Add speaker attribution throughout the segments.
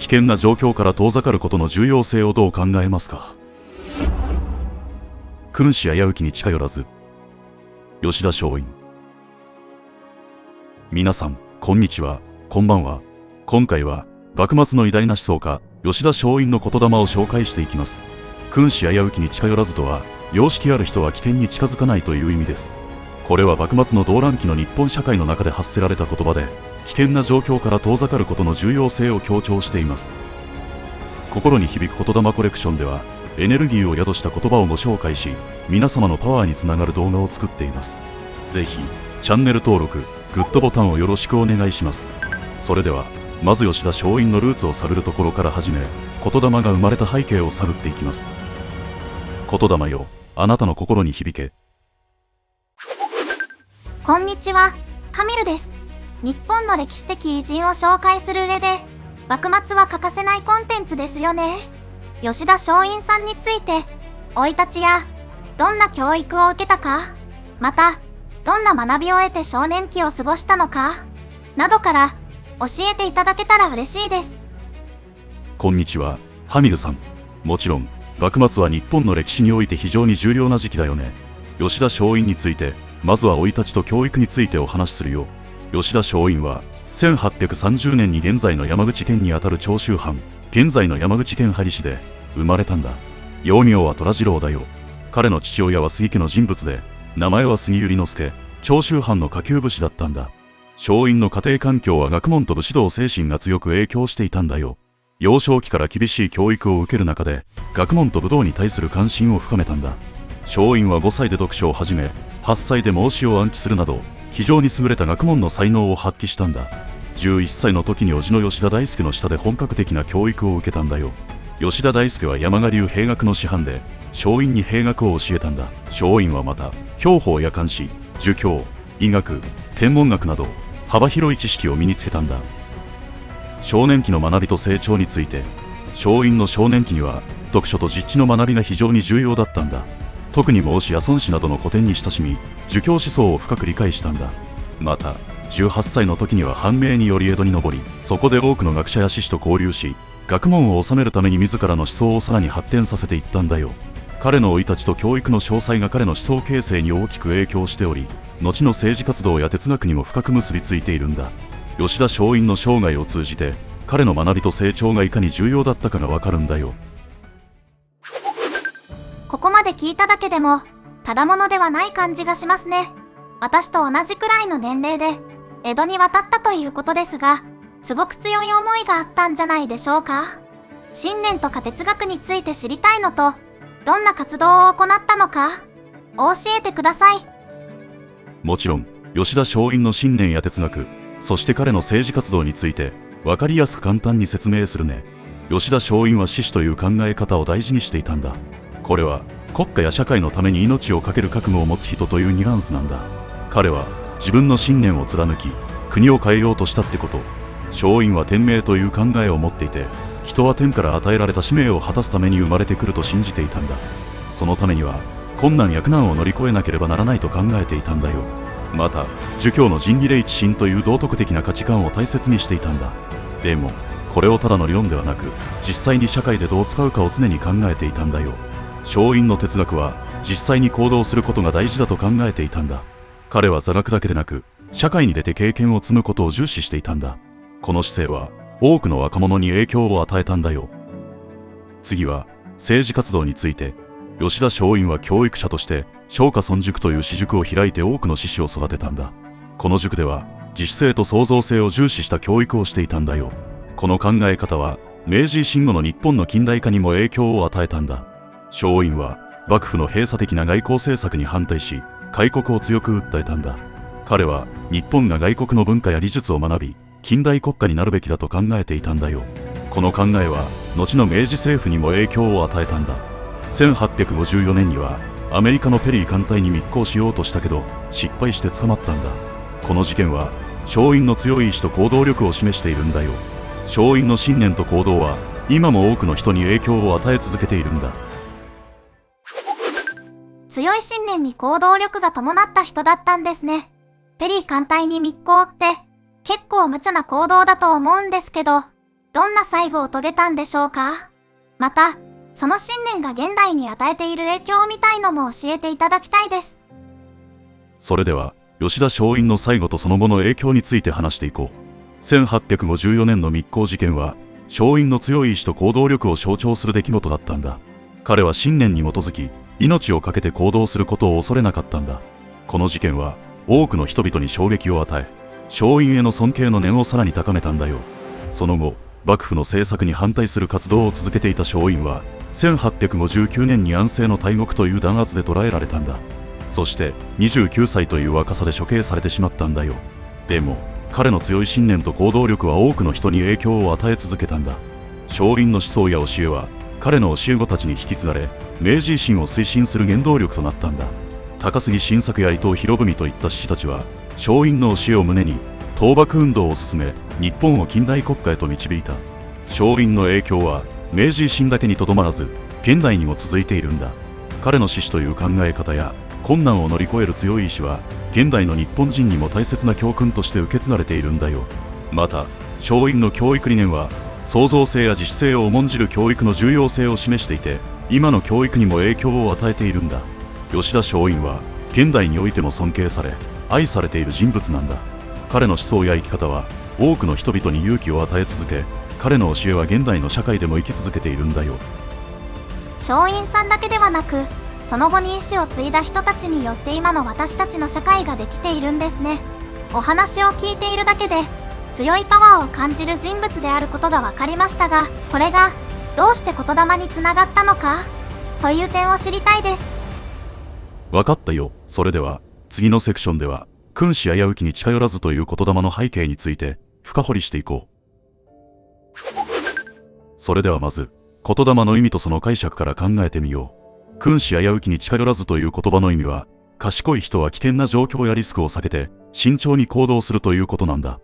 Speaker 1: 危険な状況から遠ざかることの重要性をどう考えますか。君子危うきに近寄らず。吉田松陰。皆さん、こんにちは、こんばんは。今回は、幕末の偉大な思想家、吉田松陰の言霊を紹介していきます。君子危うきに近寄らずとは、良識ある人は危険に近づかないという意味です。これは幕末の動乱期の日本社会の中で発せられた言葉で、危険な状況から遠ざかることの重要性を強調しています。心に響く言霊コレクションでは、エネルギーを宿した言葉をご紹介し、皆様のパワーにつながる動画を作っています。ぜひ、チャンネル登録、グッドボタンをよろしくお願いします。それでは、まず吉田松陰のルーツを探るところから始め、言霊が生まれた背景を探っていきます。言霊よ、あなたの心に響け。
Speaker 2: こんにちは、カミルです。日本の歴史的偉人を紹介する上で、幕末は欠かせないコンテンツですよね。吉田松陰さんについて、生い立ちや、どんな教育を受けたか、また、どんな学びを得て少年期を過ごしたのか、などから、教えていただけたら嬉しいです。
Speaker 1: こんにちは、ハミルさん。もちろん、幕末は日本の歴史において非常に重要な時期だよね。吉田松陰について、まずは生い立ちと教育についてお話しするよ。吉田松陰は、1830年に現在の山口県にあたる長州藩、現在の山口県萩市で生まれたんだ。幼名は虎次郎だよ。彼の父親は杉家の人物で、名前は杉百合之助、長州藩の下級武士だったんだ。松陰の家庭環境は学問と武士道精神が強く影響していたんだよ。幼少期から厳しい教育を受ける中で、学問と武道に対する関心を深めたんだ。松陰は5歳で読書を始め、8歳で孟子を暗記するなど、非常に優れた学問の才能を発揮したんだ。11歳の時に叔父の吉田大輔の下で本格的な教育を受けたんだよ。吉田大輔は山賀流兵学の師範で、松陰に兵学を教えたんだ。松陰はまた、兵法や漢詩、儒教、医学、天文学など、幅広い知識を身につけたんだ。少年期の学びと成長について、松陰の少年期には、読書と実地の学びが非常に重要だったんだ。特に孟子や孫子などの古典に親しみ、儒教思想を深く理解したんだ。また、18歳の時には藩命により江戸に上り、そこで多くの学者や志士と交流し、学問を収めるために自らの思想をさらに発展させていったんだよ。彼の生い立ちと教育の詳細が彼の思想形成に大きく影響しており、後の政治活動や哲学にも深く結びついているんだ。吉田松陰の生涯を通じて、彼の学びと成長がいかに重要だったかがわかるんだよ。
Speaker 2: ここまで聞いただけでも、ただものではない感じがしますね。私と同じくらいの年齢で、江戸に渡ったということですが、すごく強い思いがあったんじゃないでしょうか。信念とか哲学について知りたいのと、どんな活動を行ったのか、教えてください。
Speaker 1: もちろん、吉田松陰の信念や哲学、そして彼の政治活動について、わかりやすく簡単に説明するね。吉田松陰は死という考え方を大事にしていたんだ。これは、国家や社会のために命を懸ける覚悟を持つ人というニュアンスなんだ。彼は、自分の信念を貫き、国を変えようとしたってこと。松陰は天命という考えを持っていて、人は天から与えられた使命を果たすために生まれてくると信じていたんだ。そのためには、困難や苦難を乗り越えなければならないと考えていたんだよ。また、儒教の仁義礼智信という道徳的な価値観を大切にしていたんだ。でも、これをただの理論ではなく、実際に社会でどう使うかを常に考えていたんだよ。松陰の哲学は、実際に行動することが大事だと考えていたんだ。彼は座学だけでなく、社会に出て経験を積むことを重視していたんだ。この姿勢は、多くの若者に影響を与えたんだよ。次は、政治活動について、吉田松陰は教育者として、松下村塾という私塾を開いて多くの志士を育てたんだ。この塾では、自主性と創造性を重視した教育をしていたんだよ。この考え方は、明治維新後の日本の近代化にも影響を与えたんだ。松陰は、幕府の閉鎖的な外交政策に反対し、開国を強く訴えたんだ。彼は、日本が外国の文化や技術を学び、近代国家になるべきだと考えていたんだよ。この考えは、後の明治政府にも影響を与えたんだ。1854年には、アメリカのペリー艦隊に密航しようとしたけど、失敗して捕まったんだ。この事件は、松陰の強い意志と行動力を示しているんだよ。松陰の信念と行動は、今も多くの人に影響を与え続けているんだ。
Speaker 2: 強い信念に行動力が伴った人だったんですね。ペリー艦隊に密航って、結構無茶な行動だと思うんですけど、どんな最後を遂げたんでしょうか？また、その信念が現代に与えている影響みたいのも教えていただきたいです。
Speaker 1: それでは、吉田松陰の最後とその後の影響について話していこう。1854年の密航事件は、松陰の強い意志と行動力を象徴する出来事だったんだ。彼は信念に基づき、命を懸けて行動することを恐れなかったんだ。この事件は、多くの人々に衝撃を与え、松陰への尊敬の念をさらに高めたんだよ。その後、幕府の政策に反対する活動を続けていた松陰は、1859年に安政の大獄という弾圧で捕らえられたんだ。そして、29歳という若さで処刑されてしまったんだよ。でも、彼の強い信念と行動力は多くの人に影響を与え続けたんだ。松陰の思想や教えは、彼の教え子たちに引き継がれ、明治維新を推進する原動力となったんだ。高杉晋作や伊藤博文といった志士たちは、松陰の教えを胸に、倒幕運動を進め、日本を近代国家へと導いた。松陰の影響は、明治維新だけにとどまらず、現代にも続いているんだ。彼の志士という考え方や、困難を乗り越える強い意志は、現代の日本人にも大切な教訓として受け継がれているんだよ。また、松陰の教育理念は、創造性や自主性を重んじる教育の重要性を示していて、今の教育にも影響を与えているんだ。吉田松陰は、現代においても尊敬され、愛されている人物なんだ。彼の思想や生き方は、多くの人々に勇気を与え続け、彼の教えは現代の社会でも生き続けているんだよ。
Speaker 2: 松陰さんだけではなく、その後に意志を継いだ人たちによって今の私たちの社会ができているんですね。お話を聞いているだけで強いパワーを感じる人物であることが分かりましたが、これがどうして言霊につながったのかという点を知りたいです。
Speaker 1: 分かったよ。それでは次のセクションでは君子危うきに近寄らずという言霊の背景について深掘りしていこう。それではまず言霊の意味とその解釈から考えてみよう。君子危うきに近寄らずという言葉の意味は、賢い人は危険な状況やリスクを避けて慎重に行動するということなんだ。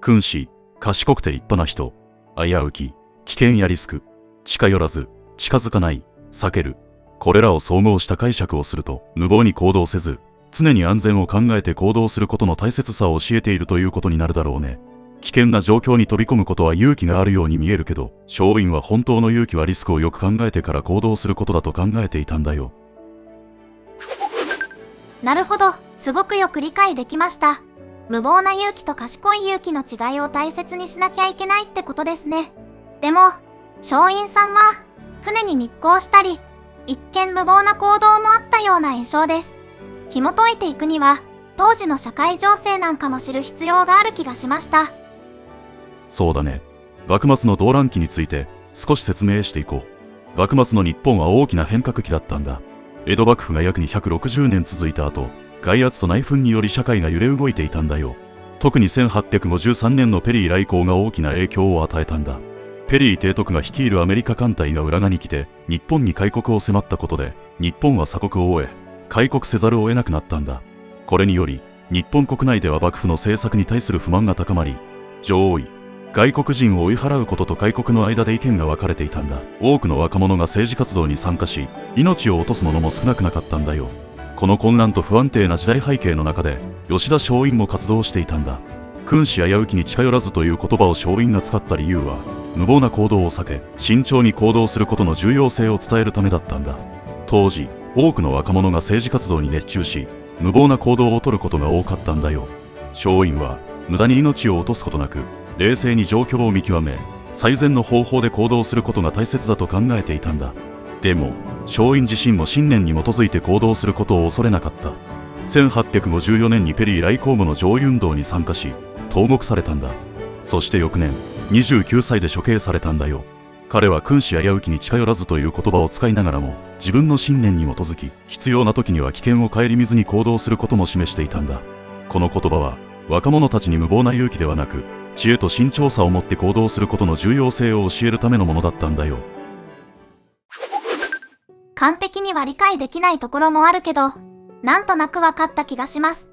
Speaker 1: 君子、賢くて立派な人。危うき、危険やリスク。近寄らず、近づかない、避ける。これらを総合した解釈をすると、無謀に行動せず、常に安全を考えて行動することの大切さを教えているということになるだろうね。危険な状況に飛び込むことは勇気があるように見えるけど、松陰は本当の勇気はリスクをよく考えてから行動することだと考えていたんだよ。
Speaker 2: なるほど、すごくよく理解できました。無謀な勇気と賢い勇気の違いを大切にしなきゃいけないってことですね。でも、松陰さんは、船に密航したり、一見無謀な行動もあったような印象です。紐解いていくには、当時の社会情勢なんかも知る必要がある気がしました。
Speaker 1: そうだね。幕末の動乱期について少し説明していこう。幕末の日本は大きな変革期だったんだ。江戸幕府が約260年続いた後、外圧と内紛により社会が揺れ動いていたんだよ。特に1853年のペリー来航が大きな影響を与えたんだ。ペリー提督が率いるアメリカ艦隊が浦賀に来て、日本に開国を迫ったことで、日本は鎖国を終え、開国せざるを得なくなったんだ。これにより、日本国内では幕府の政策に対する不満が高まり、上位、外国人を追い払うことと開国の間で意見が分かれていたんだ。多くの若者が政治活動に参加し、命を落とす者も少なくなかったんだよ。この混乱と不安定な時代背景の中で、吉田松陰も活動していたんだ。君子危うきに近寄らずという言葉を松陰が使った理由は、無謀な行動を避け、慎重に行動することの重要性を伝えるためだったんだ。当時、多くの若者が政治活動に熱中し、無謀な行動をとることが多かったんだよ。松陰は、無駄に命を落とすことなく、冷静に状況を見極め、最善の方法で行動することが大切だと考えていたんだ。でも、松陰自身も信念に基づいて行動することを恐れなかった。1854年にペリー来航後の上位運動に参加し、投獄されたんだ。そして翌年、29歳で処刑されたんだよ。彼は君子危うきに近寄らずという言葉を使いながらも、自分の信念に基づき、必要な時には危険を顧みずに行動することも示していたんだ。この言葉は、若者たちに無謀な勇気ではなく、知恵と慎重さを持って行動することの重要性を教えるためのものだったんだよ。
Speaker 2: 完璧には理解できないところもあるけど、なんとなく分かった気がします。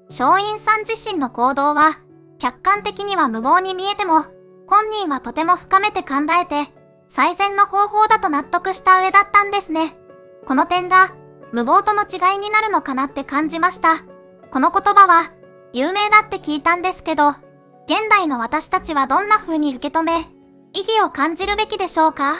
Speaker 2: 松陰さん自身の行動は、客観的には無謀に見えても、本人はとても深めて考えて、最善の方法だと納得した上だったんですね。この点が、無謀との違いになるのかなって感じました。この言葉は、有名だって聞いたんですけど、現代の私たちはどんな風に受け止め、意義を感じるべきでしょうか？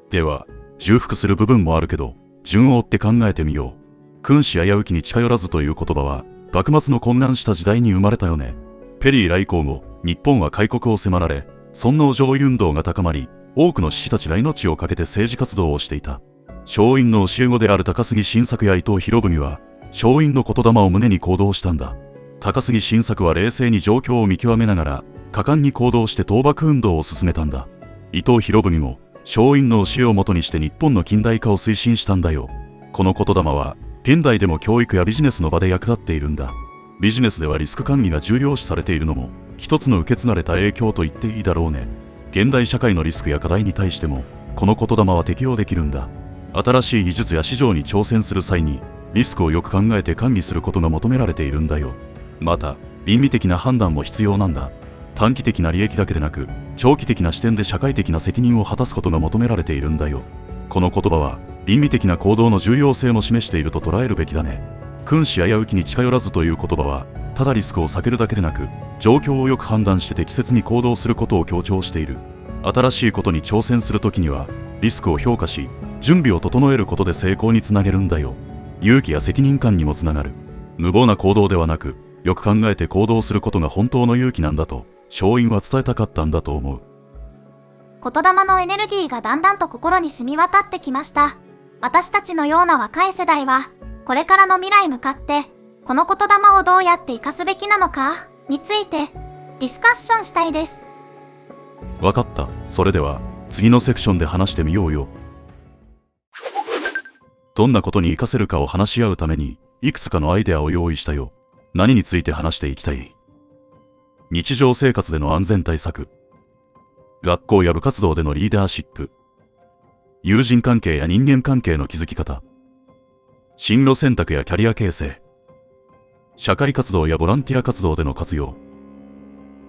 Speaker 1: では、重複する部分もあるけど、順を追って考えてみよう。君子危うきに近寄らずという言葉は、幕末の混乱した時代に生まれたよね。ペリー来航後、日本は開国を迫られ、尊王攘夷運動が高まり、多くの志士たちが命を懸けて政治活動をしていた。松陰の教え子である高杉晋作や伊藤博文は、松陰の言霊を胸に行動したんだ。高杉晋作は冷静に状況を見極めながら、果敢に行動して倒幕運動を進めたんだ。伊藤博文も、松陰の教えをもとにして日本の近代化を推進したんだよ。この言霊は、現代でも教育やビジネスの場で役立っているんだ。ビジネスではリスク管理が重要視されているのも、一つの受け継がれた影響と言っていいだろうね。現代社会のリスクや課題に対しても、この言霊は適用できるんだ。新しい技術や市場に挑戦する際に、リスクをよく考えて管理することが求められているんだよ。また、倫理的な判断も必要なんだ。短期的な利益だけでなく、長期的な視点で社会的な責任を果たすことが求められているんだよ。この言葉は、倫理的な行動の重要性も示していると捉えるべきだね。君子危うきに近寄らずという言葉は、ただリスクを避けるだけでなく、状況をよく判断して適切に行動することを強調している。新しいことに挑戦するときには、リスクを評価し、準備を整えることで成功につなげるんだよ。勇気や責任感にもつながる。無謀な行動ではなく、よく考えて行動することが本当の勇気なんだと、松陰は伝えたかったんだと思う。
Speaker 2: 言霊のエネルギーがだんだんと心に染み渡ってきました。私たちのような若い世代は、これからの未来向かって、この言霊をどうやって活かすべきなのか、について、ディスカッションしたいです。
Speaker 1: わかった。それでは、次のセクションで話してみようよ。どんなことに活かせるかを話し合うために、いくつかのアイデアを用意したよ。何について話していきたい？日常生活での安全対策。学校や部活動でのリーダーシップ。友人関係や人間関係の築き方。進路選択やキャリア形成。社会活動やボランティア活動での活用。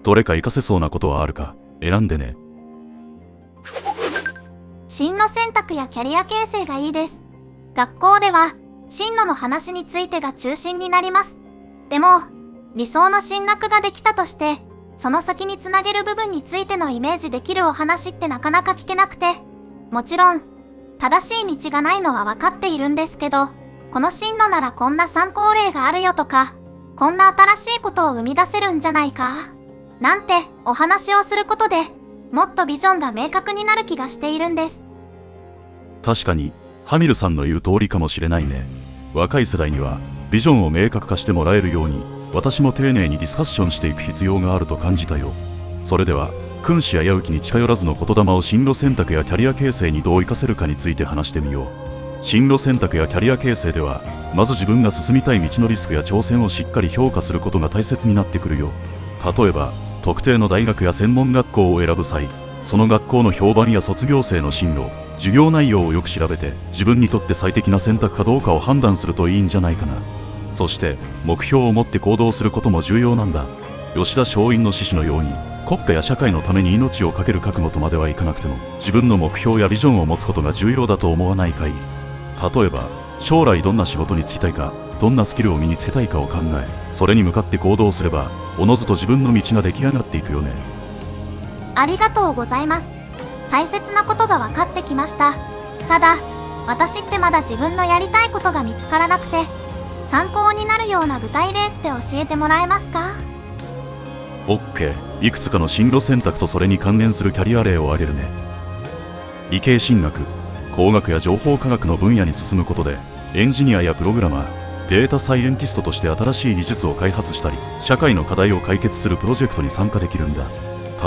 Speaker 1: どれか活かせそうなことはあるか、選んでね。
Speaker 2: 進路選択やキャリア形成がいいです。学校では、進路の話についてが中心になります。でも、理想の進学ができたとして、その先につなげる部分についてのイメージできるお話ってなかなか聞けなくて、もちろん、正しい道がないのは分かっているんですけど、この進路ならこんな参考例があるよとか、こんな新しいことを生み出せるんじゃないか、なんてお話をすることで、もっとビジョンが明確になる気がしているんです。
Speaker 1: 確かに、ハミルさんの言う通りかもしれないね。若い世代には、ビジョンを明確化してもらえるように、私も丁寧にディスカッションしていく必要があると感じたよ。それでは、君子危うきに近寄らずの言霊を進路選択やキャリア形成にどう活かせるかについて話してみよう。進路選択やキャリア形成では、まず自分が進みたい道のリスクや挑戦をしっかり評価することが大切になってくるよ。例えば、特定の大学や専門学校を選ぶ際、その学校の評判や卒業生の進路、授業内容をよく調べて、自分にとって最適な選択かどうかを判断するといいんじゃないかな。そして、目標を持って行動することも重要なんだ。吉田松陰の志士のように、国家や社会のために命を懸ける覚悟とまではいかなくても、自分の目標やビジョンを持つことが重要だと思わないかい？例えば、将来どんな仕事に就きたいか、どんなスキルを身につけたいかを考え、それに向かって行動すれば、おのずと自分の道が出来上がっていくよね。
Speaker 2: ありがとうございます。大切なことが分かってきました。ただ、私ってまだ自分のやりたいことが見つからなくて、参考になるような具体例って教えてもらえますか？
Speaker 1: OK。いくつかの進路選択とそれに関連するキャリア例を挙げるね。理系進学、工学や情報科学の分野に進むことで、エンジニアやプログラマー、データサイエンティストとして新しい技術を開発したり、社会の課題を解決するプロジェクトに参加できるんだ。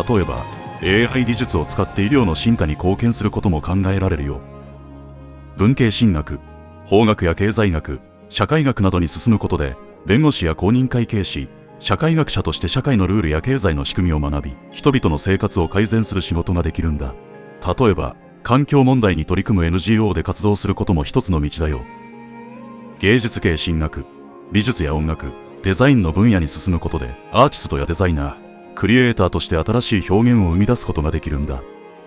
Speaker 1: 例えば、AI 技術を使って医療の進化に貢献することも考えられるよ。文系進学、法学や経済学、社会学などに進むことで、弁護士や公認会計士、社会学者として社会のルールや経済の仕組みを学び、人々の生活を改善する仕事ができるんだ。例えば、環境問題に取り組む NGO で活動することも一つの道だよ。芸術系進学、美術や音楽、デザインの分野に進むことで、アーティストやデザイナー、クリエイターとして新しい表現を生み出すことができるんだ。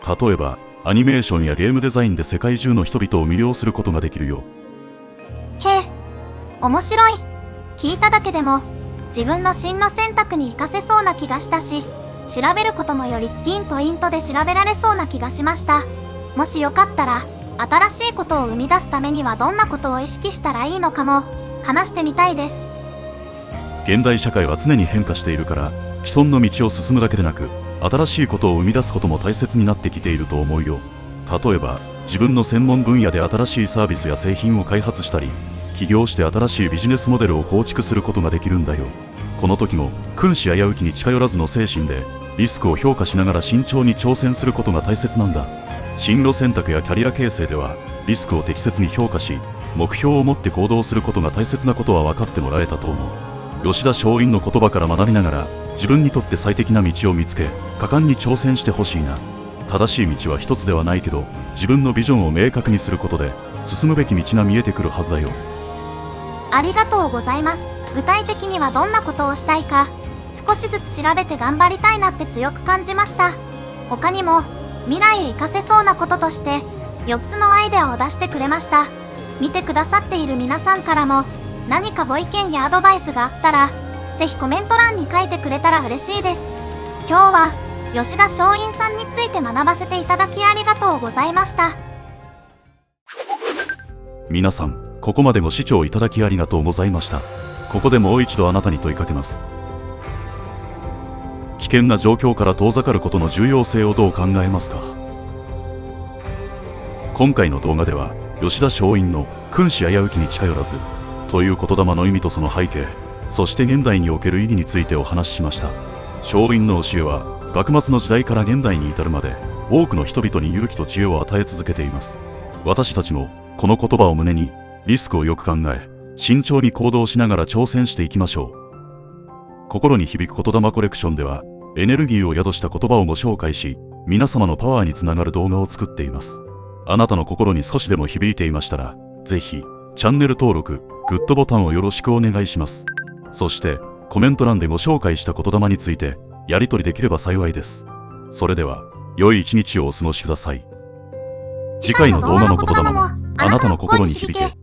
Speaker 1: 例えば、アニメーションやゲームデザインで世界中の人々を魅了することができるよ。
Speaker 2: へえ、面白い。聞いただけでも、自分の進路選択に活かせそうな気がしたし、調べることもよりピンポイントで調べられそうな気がしました。もしよかったら、新しいことを生み出すためにはどんなことを意識したらいいのかも話してみたいです。
Speaker 1: 現代社会は常に変化しているから、既存の道を進むだけでなく、新しいことを生み出すことも大切になってきていると思うよ。例えば、自分の専門分野で新しいサービスや製品を開発したり、起業して新しいビジネスモデルを構築することができるんだよ。この時も君子危うきに近寄らずの精神でリスクを評価しながら慎重に挑戦することが大切なんだ。進路選択やキャリア形成ではリスクを適切に評価し、目標を持って行動することが大切なことは分かってもらえたと思う。吉田松陰の言葉から学びながら自分にとって最適な道を見つけ、果敢に挑戦してほしいな。正しい道は一つではないけど、自分のビジョンを明確にすることで進むべき道が見えてくるはずだよ。
Speaker 2: ありがとうございます。具体的にはどんなことをしたいか、少しずつ調べて頑張りたいなって強く感じました。他にも、未来へ活かせそうなこととして、4つのアイデアを出してくれました。見てくださっている皆さんからも、何かご意見やアドバイスがあったら、ぜひコメント欄に書いてくれたら嬉しいです。今日は、吉田松陰さんについて学ばせていただきありがとうございました。
Speaker 1: 皆さん、ここまでご視聴いただきありがとうございました。ここでもう一度あなたに問いかけます。危険な状況から遠ざかることの重要性をどう考えますか？今回の動画では、吉田松陰の君子危うきに近寄らずという言霊の意味とその背景、そして現代における意義についてお話ししました。松陰の教えは、幕末の時代から現代に至るまで、多くの人々に勇気と知恵を与え続けています。私たちも、この言葉を胸に、リスクをよく考え、慎重に行動しながら挑戦していきましょう。心に響く言霊コレクションでは、エネルギーを宿した言葉をご紹介し、皆様のパワーにつながる動画を作っています。あなたの心に少しでも響いていましたら、ぜひ、チャンネル登録、グッドボタンをよろしくお願いします。そして、コメント欄でご紹介した言霊について、やり取りできれば幸いです。それでは、良い一日をお過ごしください。次回の動画の言霊も、あなたの心に響け。